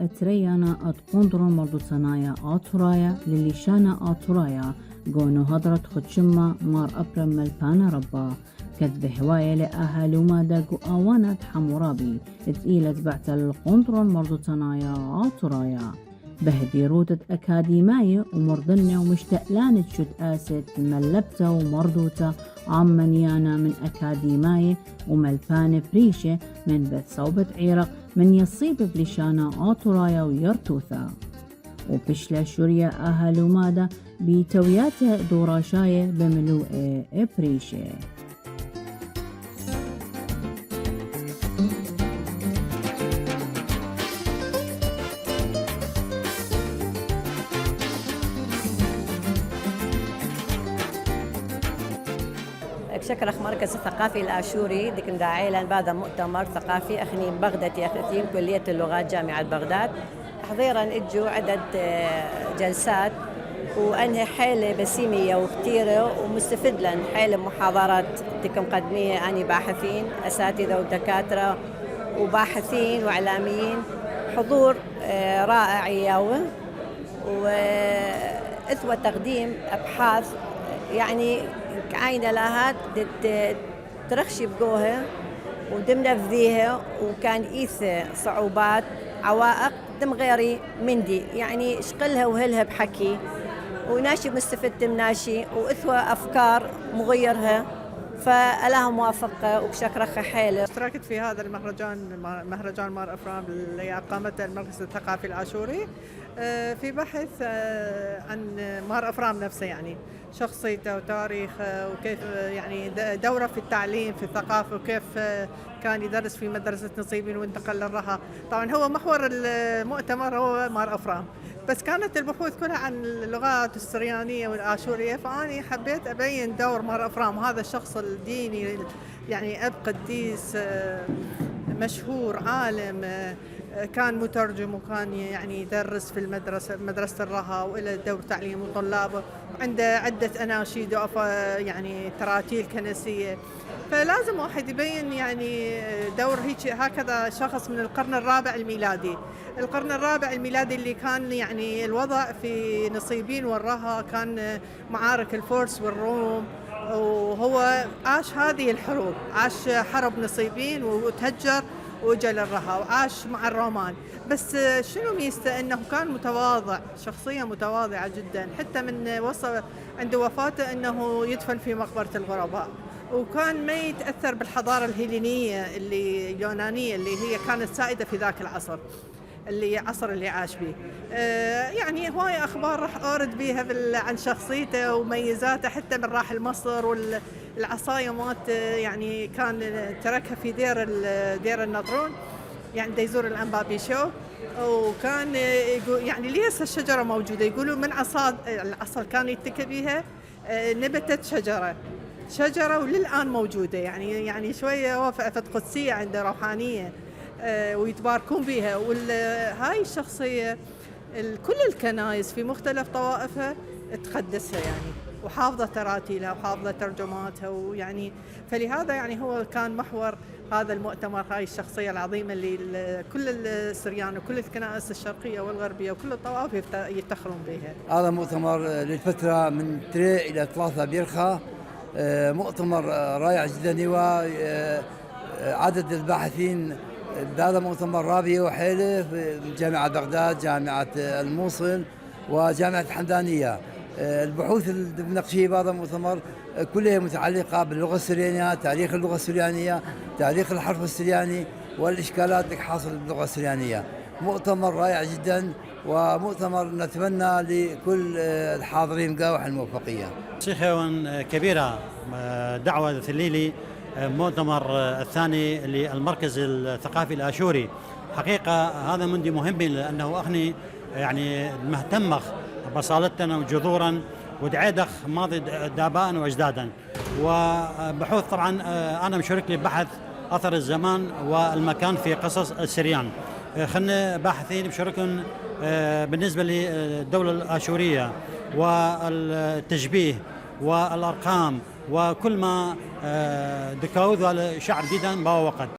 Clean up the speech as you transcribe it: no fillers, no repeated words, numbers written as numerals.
اتريانا اتقندرون مردو صنايا آتورايا لليشانا آتورايا قونو هضرت خدشما مار أبرم ملبانا ربا كتب هواية لأهالو مادا قو آوانا حمورابي اتقيلت بعت القندرون مردو صنايا آتورايا بهدي روتة أكاديمية ومرضنة ومشتقلانة شد آست ملبتا ومردوتا عمانيانا من أكاديمية وملبانة بريشة من بث صوبة عيرق من يصيب بلشانا آتورايا ويرتوثا وبشلا شوريا أهالو مادا بتوياته دوراشاية بملوء بريشة. بشكرخ مركز الثقافي الآشوري ديك داعيلا بعد مؤتمر ثقافي أخني بغداد أخذين كلية اللغات جامعة بغداد تحضيرا اجوا عدد جلسات وأنها حيلة بسيمية وكتيرة ومستفد لن حيلة محاضرات ديك مقدمية أني باحثين أساتذة ودكاترة وباحثين وإعلاميين حضور رائع ياوه وإثوى تقديم أبحاث يعني عاينة لها ترخشي بقوها ودمنا فذيها وكان إيث صعوبات عوائق دم غيري مندي يعني شقلها وهلها بحكي وناشي مستفد مناشي وإثوى أفكار مغيرها فألاها موافقة وبشكرخة حيلة. اشتركت في هذا مهرجان مار أفرام اللي أقامته المركز الثقافي الآشوري في بحث عن مار أفرام نفسه يعني شخصيته وتاريخه وكيف يعني دوره في التعليم في الثقافة وكيف كان يدرس في مدرسة نصيبين وانتقل للرها. طبعا هو محور المؤتمر هو مار أفرام بس كانت البحوث كلها عن اللغات السريانية والآشورية فأني حبيت أبين دور مار أفرام وهذا الشخص الديني يعني أب قديس مشهور عالم كان مترجم وكان يعني يدرس في مدرسة الرها وإلى دور تعليم وطلابه عنده عدة أناشيد يعني تراتيل كنسية فلازم واحد يبين يعني دور هكذا شخص من القرن الرابع الميلادي. القرن الرابع الميلادي اللي كان يعني الوضع في نصيبين والرها كان معارك الفرس والروم وهو عاش هذه الحروب عاش حرب نصيبين وتهجر وجا للرها وعاش مع الرومان بس شنو ميزته انه كان متواضع شخصية متواضعة جدا حتى من وصل عند وفاته انه يدفن في مقبرة الغرباء وكان ما يتأثر بالحضارة الهيلينية اليونانية اللي هي كانت سائدة في ذاك العصر اللي عاش به. يعني هواية أخبار راح أورد بيها عن شخصيته وميزاته حتى من راح مصر والعصاية مات يعني كان تركها في دير النطرون يعني دا يزور الأنبا بيشو وكان يقول يعني ليس الشجرة موجودة يقولوا من العصا كان يتكى بيها نبتت شجرة وللآن موجودة يعني شوية وفقت قدسية عنده روحانية ويتباركون بها هاي الشخصية كل الكنائس في مختلف طوائفها تقدسها يعني وحافظة تراتيلها وحافظة ترجماتها ويعني فلهذا يعني هو كان محور هذا المؤتمر هاي الشخصية العظيمة اللي كل السريان وكل الكنائس الشرقية والغربية وكل الطوائف يفتخرون بها. هذا مؤتمر للفترة من 3 إلى 3 بيرخة مؤتمر رائع جدا هو عدد الباحثين بهذا مؤتمر رابية وحيلة في جامعة بغداد جامعة الموصل وجامعة الحمدانية. البحوث اللي بنقشيها بهذا المؤتمر كلها متعلقة باللغة السريانية تاريخ اللغة السريانية تاريخ الحرف السرياني والإشكالات اللي حاصلة باللغة السريانية. مؤتمر رائع جدا ومؤتمر نتمنى لكل الحاضرين مقاوح الموفقية. شيخة كبيرة دعوة ثليلي مؤتمر الثاني للمركز الثقافي الآشوري حقيقة هذا مندي مهم لأنه أخني يعني مهتمخ بصالتنا وجذورا ودعيدخ ماضي دابان وأجدادا وبحوث طبعا أنا مشارك لي بحث أثر الزمان والمكان في قصص السريان خلنا باحثين بشاركهم بالنسبة للدولة الآشورية والتشبيه والأرقام وكل ما دكاوذ على شعب جدا ما وقت